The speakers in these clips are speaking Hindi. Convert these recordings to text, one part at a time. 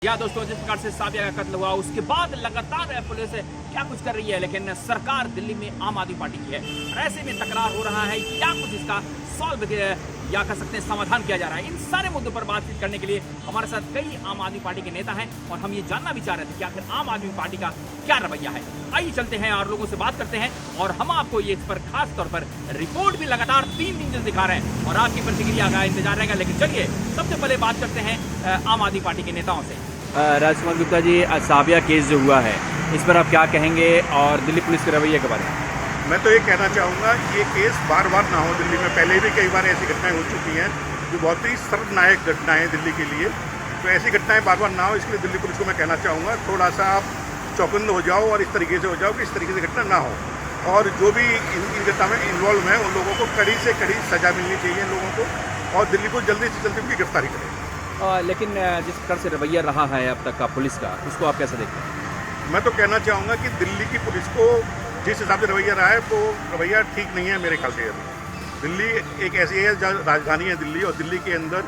या दोस्तों, जिस प्रकार से साबिया का कत्ल हुआ उसके बाद लगातार पुलिस क्या कुछ कर रही है, लेकिन सरकार दिल्ली में आम आदमी पार्टी की है और ऐसे में तकरार हो रहा है। क्या कुछ इसका सॉल्व या कह सकते हैं समाधान किया जा रहा है। इन सारे मुद्दों पर बातचीत करने के लिए हमारे साथ कई आम आदमी पार्टी के नेता हैं और हम ये जानना भी चाह रहे थे कि आखिर आम आदमी पार्टी का क्या रवैया है। आइए चलते हैं और लोगों से बात करते हैं और हम आपको ये इस पर खास तौर पर रिपोर्ट भी लगातार 3 दिन से दिखा रहे हैं और आपकी प्रतिक्रिया का इंतजार रहेगा। लेकिन चलिए सबसे पहले बात करते हैं आम आदमी पार्टी के नेताओं से। राजकुमार गुप्ता जी, साबिया केस जो हुआ है इस पर आप क्या कहेंगे और दिल्ली पुलिस के रवैये के बारे में? मैं तो ये कहना चाहूँगा ये केस बार बार ना हो दिल्ली में। पहले भी कई बार ऐसी घटनाएं हो चुकी हैं जो बहुत ही सर्वनायक घटनाएं दिल्ली के लिए, तो ऐसी घटनाएं बार बार ना हो, इसलिए दिल्ली पुलिस को मैं कहना चाहूँगा थोड़ा सा आप चौकन्द हो जाओ और इस तरीके से हो जाओ कि इस तरीके से घटना ना हो। और जो भी इन घटना में इन्वॉल्व हैं उन लोगों को कड़ी से कड़ी सजा मिलनी चाहिए इन लोगों को और दिल्ली को जल्दी से जल्दी उनकी गिरफ्तारी करें। लेकिन जिस प्रकार से रवैया रहा है अब तक का पुलिस का, उसको आप कैसे देखते हैं? मैं तो कहना चाहूँगा कि दिल्ली की पुलिस को जिस हिसाब से रवैया रहा है वो रवैया ठीक नहीं है मेरे ख्याल से। दिल्ली एक ऐसी है जहाँ राजधानी है दिल्ली और दिल्ली के अंदर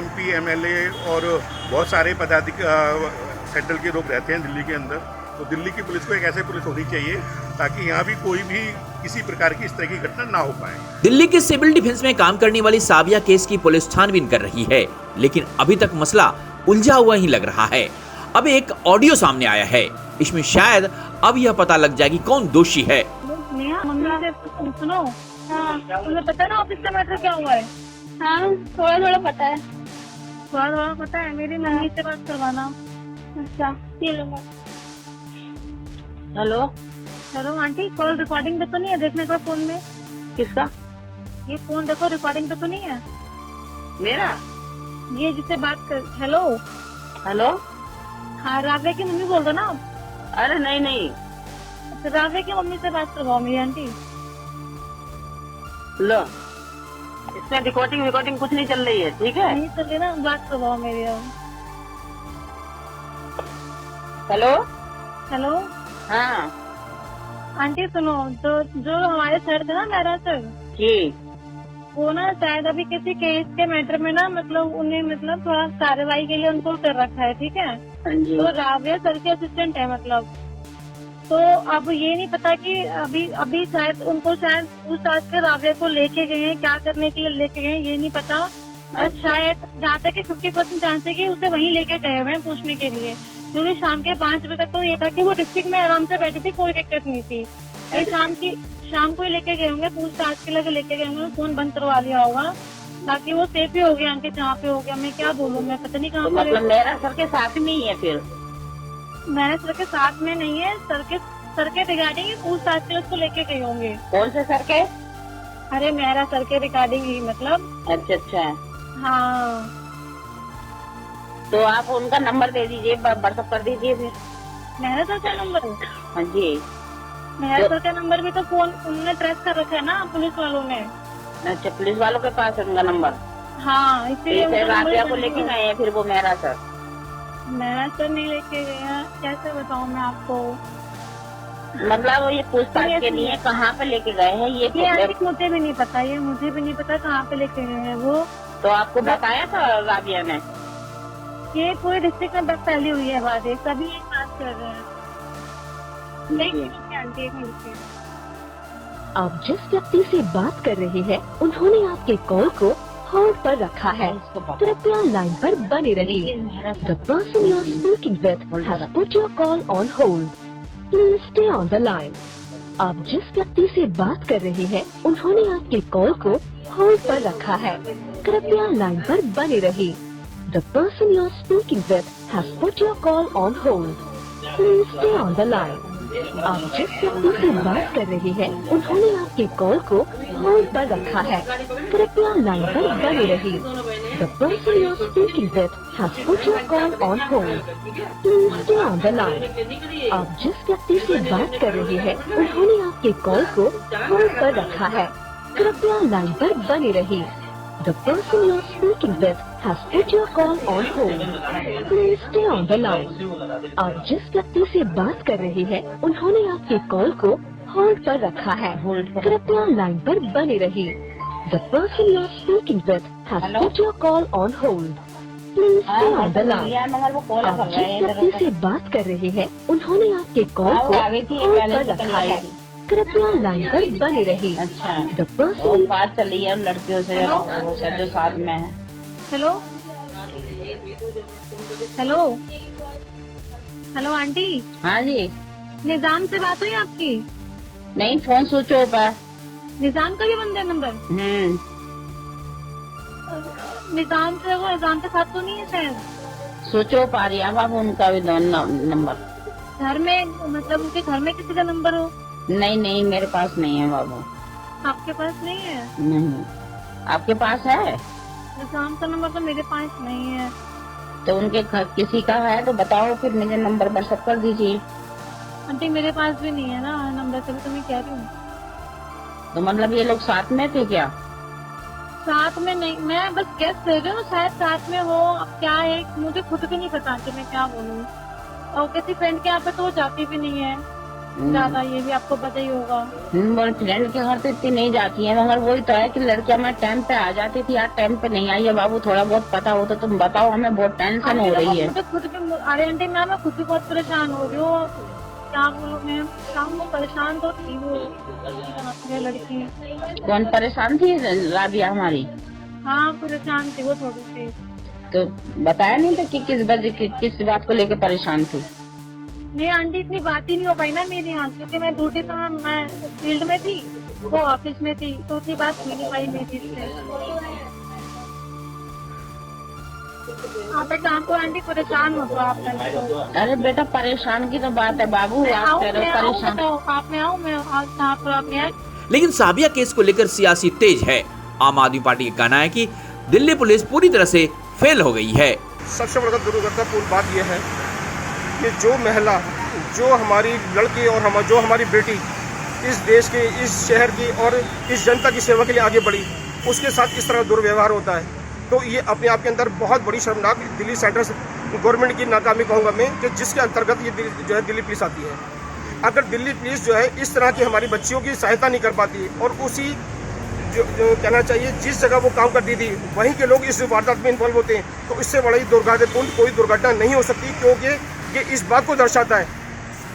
MP MLA और बहुत सारे पदाधिकारी सेंट्रल के लोग रहते हैं दिल्ली के अंदर। तो दिल्ली की पुलिस को एक ऐसे पुलिस होनी चाहिए ताकि यहाँ भी कोई भी किसी प्रकार की इस तरह की घटना ना हो पाए। दिल्ली के सिविल डिफेंस में काम करने वाली साबिया केस की पुलिस छानबीन कर रही है, लेकिन अभी तक मसला उलझा हुआ ही लग रहा है। अब एक ऑडियो सामने आया है, इसमें शायद अब यह पता लग जाएगी कौन दोषी है। मम्मी से सुनो, तुम्हें पता ना ऑफिस का मैटर क्या हुआ है? हाँ, थोड़ा थोड़ा पता है। थोड़ा थोड़ा पता है, मेरी मम्मी से बात करवाना। अच्छा, hello hello aunty, call recording पे तो नहीं है? देखने का फोन में। किसका? ये फोन देखो, रिकॉर्डिंग पे तो नहीं है मेरा? ये जिससे बात कर। हेलो हेलो, हाँ रावे की मम्मी बोल दो ना आप। अरे नहीं नहीं, रावे की मम्मी से बात करवाओ मेरी आंटी। लो, इसमें रिकॉर्डिंग कुछ नहीं चल रही है, ठीक है? नहीं चल रही ना, बात करवाओ मेरी। हेलो हेलो, हाँ आंटी सुनो, जो हमारे सर थे ना, मेरा सर जी, वो ना शायद अभी किसी केस के मैटर में ना मतलब उन्हें मतलब थोड़ा कार्रवाई के लिए उनको कर रखा है, ठीक है? हाँ जी। तो राविया सर के असिस्टेंट है मतलब। तो अब ये नहीं पता कि अभी शायद उनको शायद पूछताछ के राविया को लेके गए हैं, क्या करने के लिए लेके गए हैं ये नहीं पता। और शायद जहाँ तक 50% चांस है कि उसे वहीं लेके गए हुए हैं पूछने के लिए, क्योंकि शाम के 5 बजे तक तो ये था कि वो डिस्ट्रिक्ट में आराम से बैठी थी, कोई दिक्कत नहीं थी। शाम को ही लेके गए होंगे, पूछताछ के लिए लेके गए होंगे, फोन बंद करवा लिया होगा ताकि वो सेफ ही हो गया। आंटी जहाँ पे हो गया, मैं क्या बोलूँ, मैं पता नहीं कहाँ तो पर। मतलब मेरा सर के साथ में ही है फिर? मेरे सर के साथ में नहीं है, सर के रिगार्डिंग ही पूछताछ से उसको लेके गए होंगे। कौन से सर के? अरे मेरा सर के रिगार्डिंग ही मतलब। अच्छा, हाँ, तो आप उनका नंबर दे दीजिए, व्हाट्सएप कर दीजिए फिर। मेरा सर का नंबर? हाँ जी। मेरा सर का नंबर भी तो फोन उन्होंने ट्रेस कर रखा है ना पुलिस वालों ने। अच्छा, पुलिस वालों के पास है उनका नंबर? हाँ, इसीलिए राबिया को लेके गए हैं फिर वो मेरा सर? मेरा सर नहीं लेके गया, कैसे बताऊँ मैं आपको। मतलब ये पूछताछ के लिए कहाँ पे लेके गए हैं ये मुझे भी नहीं पता, ये मुझे भी नहीं पता कहाँ पे लेके गए हैं वो। तो आपको बताया था राबिया ने? ये पूरे डिस्ट्रिक्ट में फैली हुई है बात, सभी एक बात कर रहे हैं। आंटी एक मिनट, आप जिस व्यक्ति से बात कर रहे हैं उन्होंने आपके कॉल को होल्ड पर रखा है, कृपया लाइन पर बने रहिए। The person you are speaking with has put your call on hold, please stay on the line. आप जिस व्यक्ति से बात कर रहे हैं उन्होंने आपके कॉल को होल्ड पर रखा है, कृपया लाइन पर बने रहिए। The person you are speaking with has put your call on hold. Please stay on the line. आप जिस व्यक्ति से बात कर रहे हैं उन्होंने आपके कॉल को होल्ड पर रखा है, कृपया लाइन पर बने रहिए। The person you are speaking with has put your call on hold. Please stay on the line. आप जिस व्यक्ति से बात कर रहे हैं उन्होंने आपके कॉल को होल्ड पर रखा है, कृपया लाइन पर बने रहिए। The person you are speaking with has put your call on hold. Please stay on the line. आप जिस व्यक्ति से बात कर रहे हैं उन्होंने आपके कॉल को होल्ड पर रखा है, कृपया लाइन पर बने रहिए। The person you are speaking with has put your call on hold. Please हाँ, स्टे ऑन हाँ, द तो लाइन। लिया मगर वो कॉल आप कर रहे हैं जिस व्यक्ति से बात कर रहे हैं उन्होंने आपके कॉल हाँ, को वो आ गई थी, होल्ड पहले पर से रखा कल है। आई थी। कृपया लाइन पर बने रहिए। अच्छा, द वो पर्सन बात चल रही है लड़कियों से वो सब जो साथ में है। हेलो हेलो हेलो आंटी, हाँ जी, निजाम से बात हुई आपकी? नहीं फोन स्विच ऑफ है। निजाम का भी बंद है नंबर? निजाम से वो निजाम के साथ तो नहीं है शायद? स्विच ऑफ आ रही है अब उनका भी नंबर। घर में मतलब उनके घर में किसी का नंबर हो? नहीं नहीं, मेरे पास नहीं है बाबू। आपके पास नहीं है? नहीं, आपके पास है निजाम का नंबर तो मेरे पास नहीं है। तो उनके किसी का है तो बताओ, फिर मुझे नंबर व्हाट्सएप कर दीजिए। आंटी मेरे पास भी नहीं है ना नंबर, तभी तो मैं कह रही हूँ। तो मतलब ये लोग साथ में थे क्या? साथ में नहीं, मैं बस गेस कर रही हूँ शायद साथ में हो। अब क्या है मुझे खुद भी नहीं पता कि मैं क्या बोलूँ। और किसी फ्रेंड के यहाँ पे तो जाती भी नहीं है ज्यादा, ये भी आपको पता ही होगा। फ्रेंड के घर तो इतनी नहीं जाती है, मगर वही तो है कि लड़कियां मैं टाइम पे आ जाती थी, आज टाइम पे नहीं आई है। बाबू थोड़ा बहुत पता हो तो तुम बताओ, हमें बहुत टेंशन हो रही है। मुझे खुद भी, अरे आंटी मैं खुद भी बहुत परेशान हो रही हूँ। क्या बोलूँ मैं, शाम को परेशान तो थी वो लड़की। कौन परेशान थी? राबिया हमारी। हाँ परेशान थी वो थोड़ी सी। तो बताया नहीं था कि किस बात को लेकर परेशान थी? नहीं आंटी इतनी बात ही नहीं हो पाई ना मेरे यहाँ, क्योंकि मैं ड्यूटी तो मैं फील्ड में थी, वो ऑफिस में थी, तो उतनी बात हो नहीं पाई मेरी से। आप एक काम को आंटी परेशान हो तो आप तो। अरे बेटा परेशान की तो बात है बाबू, आप कह रहे हो परेशान। आप में आओ, मैं आप में आए। लेकिन साबिया केस को लेकर सियासी तेज है। आम आदमी पार्टी का कहना है कि दिल्ली पुलिस पूरी तरह से फेल हो गई है। सबसे बड़ा दुर्भाग्यपूर्ण बात यह है कि जो महिला, जो हमारी लड़की और जो हमारी बेटी इस देश के, इस शहर की और इस जनता की सेवा के लिए आगे बढ़ी, उसके साथ इस तरह दुर्व्यवहार होता है, तो ये अपने आप के अंदर बहुत बड़ी शर्मनाक दिल्ली सेंट्रल गवर्नमेंट की नाकामी कहूँगा मैं, कि जिसके अंतर्गत ये जो है दिल्ली पुलिस आती है। अगर दिल्ली पुलिस जो है इस तरह की हमारी बच्चियों की सहायता नहीं कर पाती और उसी जो कहना चाहिए जिस जगह वो काम करती थी वहीं के लोग इस वारदात में इन्वॉल्व होते हैं, तो इससे बड़ी दुर्भाग्यपूर्ण कोई दुर्घटना नहीं हो सकती, क्योंकि ये इस बात को दर्शाता है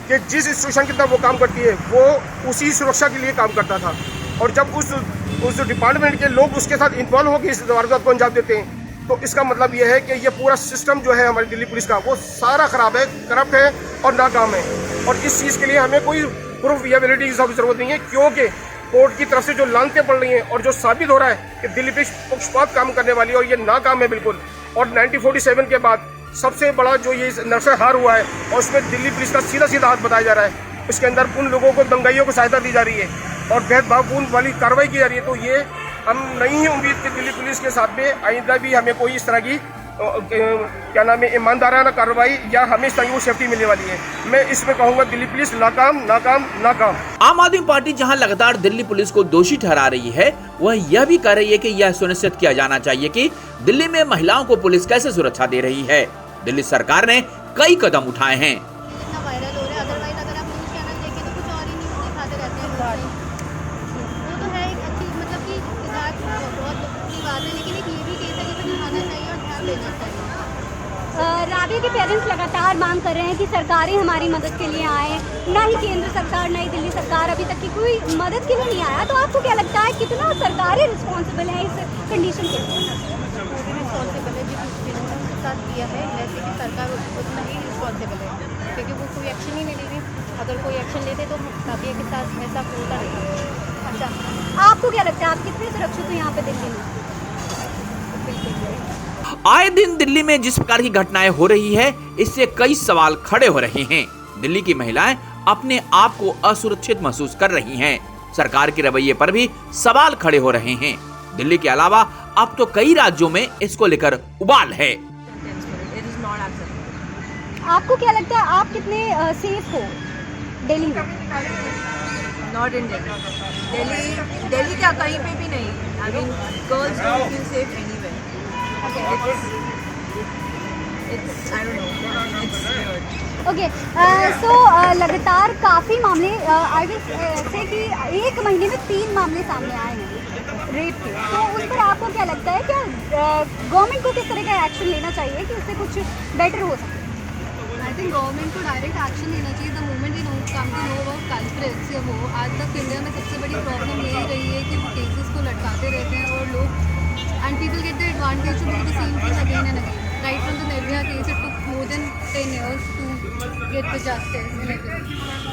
कि जिस इंस्टीट्यूशन के अंदर वो काम करती है वो उसी सुरक्षा के लिए काम करता था, और जब उस डिपार्टमेंट के लोग उसके साथ इन्वॉल्व होकर इस वारदात को अंजाम देते हैं, तो इसका मतलब ये है कि ये पूरा सिस्टम जो है हमारी दिल्ली पुलिस का वो सारा खराब है, करप्ट है और नाकाम है। और इस चीज़ के लिए हमें कोई प्रूफ या वैलिडिटी की जरूरत नहीं है, क्योंकि कोर्ट की तरफ से जो लानतें पड़ रही हैं और जो साबित हो रहा है कि दिल्ली पुलिस पक्षपात काम करने वाली है और ये नाकाम है बिल्कुल। और 1947 के बाद सबसे बड़ा जो ये नरसंहार हुआ है और उसमें दिल्ली पुलिस का सीधा हाथ बताया जा रहा है, उसके अंदर उन लोगों को, दंगाइयों को सहायता दी जा रही है और भेदभावपूर्ण वाली कार्रवाई की जा रही है। तो ये हम नहीं उम्मीद कि दिल्ली पुलिस के साथ में आइंदा भी हमें कोई इस तरह की क्या नाम है ईमानदाराना कार्रवाई या हमें इस तरह की सेफ्टी मिलने वाली है। मैं इसमें कहूँगा दिल्ली पुलिस नाकाम नाकाम नाकाम। आम आदमी पार्टी जहां लगातार दिल्ली पुलिस को दोषी ठहरा रही है, वह यह भी कह रही है कि यह सुनिश्चित किया जाना चाहिए कि दिल्ली में महिलाओं को पुलिस कैसे सुरक्षा दे रही है। दिल्ली सरकार ने कई कदम उठाए हैं। इतना वायरल हो रहा है, अदरवाइज अगर आप न्यूज़ चैनल देखें तो कुछ और ही न्यूज़ दिखाते रहते हैं। वो तो है एक अच्छी, मतलब कि बहुत अच्छी बात है, लेकिन एक ये भी केस है जिसे दिखाना चाहिए और ध्यान देना चाहिए। राबिया के पेरेंट्स लगातार मांग कर रहे हैं कि सरकारें हमारी मदद के लिए आए, ना ही केंद्र सरकार ना ही दिल्ली सरकार अभी तक की कोई मदद के लिए नहीं आया। तो आपको क्या लगता है कितना सरकारें रिस्पॉन्सिबल है इस कंडीशन के लिए? रिस्पॉन्सिबल है जिन्होंने उसके साथ किया है, वैसे कि सरकार उतना ही रिस्पॉन्सिबल है, क्योंकि वो कोई एक्शन ही नहीं ले रही। अगर कोई एक्शन लेते तो राबिया के साथ ऐसा होता नहीं। अच्छा, आपको क्या लगता है आप कितने सुरक्षित हो यहाँ पे दिल्ली में? आए दिन दिल्ली में जिस प्रकार की घटनाएं हो रही है, इससे कई सवाल खड़े हो रहे हैं। दिल्ली की महिलाएं अपने आप को असुरक्षित महसूस कर रही हैं। सरकार के रवैये पर भी सवाल खड़े हो रहे हैं। दिल्ली के अलावा अब तो कई राज्यों में इसको लेकर उबाल है। आपको क्या लगता है आप कितने सेफ हो दिल्ली में? नॉट इन दिल्ली क्या कहीं पे भी नहीं। I mean girls don't feel safe anywhere. It's I don't know, it's weird. Okay, so लगातार काफ़ी मामले, आई विल से कि एक महीने में 3 मामले सामने आए हैं। रेप केस, तो उस पर आपको क्या लगता है, क्या गवर्नमेंट को किस तरह का एक्शन लेना चाहिए कि उससे कुछ बेटर हो सके? आई थिंक गवर्नमेंट को डायरेक्ट एक्शन लेना चाहिए the moment we come to know about culprits या वो। आज तक इंडिया में सबसे बड़ी प्रॉब्लम यही रही है कि वो केसेस को लटकाते रहते हैं और लोग and people get the advantage to do the same thing again and again. Right from the Nirbhaya case it took more than 10 years to get the justice and everything.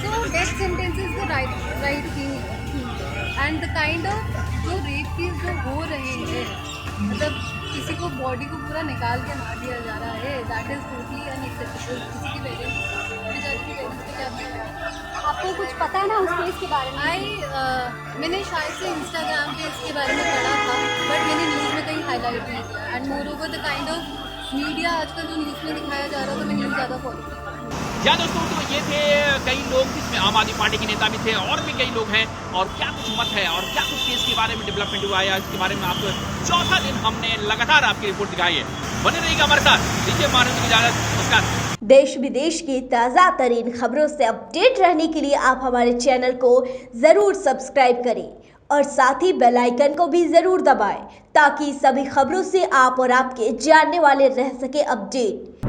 So death sentence is the right thing and the kind of जो रेप केस जो हो रहे हैं, मतलब किसी को बॉडी को पूरा निकाल के मार दिया जा रहा है, दैट इज टोटली अनएक्सेप्टेबल। किसी की पेरेंट्स आपको कुछ पता है ना उस केस के बारे में? मैंने शायद से इंस्टाग्राम पे इसके बारे में पढ़ा था, बट मैंने न्यूज़ में कहीं हाईलाइट नहीं किया। And more over the kind of media आजकल जो न्यूज़ में दिखाया जा रहा है, तो मैं न्यूज़ ज़्यादा फॉलो करती हूँ। या दोस्तों, तो ये थे कई लोग जिसमें आम आदमी पार्टी के नेता भी थे और भी कई लोग हैं, और क्या कुछ मत है और क्या कुछ केस के बारे में डेवलपमेंट हुआ है, इसके बारे में आपको चौथा दिन हमने लगातार आपकी रिपोर्ट दिखाई है। बने रहिएगा हमारे साथ, दीजिए मानव की इजाजत, नमस्कार। देश विदेश की ताज़ा तरीन खबरों से अपडेट रहने के लिए आप हमारे चैनल को जरूर सब्सक्राइब करें और साथ ही बेल आइकन को भी जरूर दबाएं ताकि सभी खबरों से आप और आपके जानने वाले रह सके अपडेट।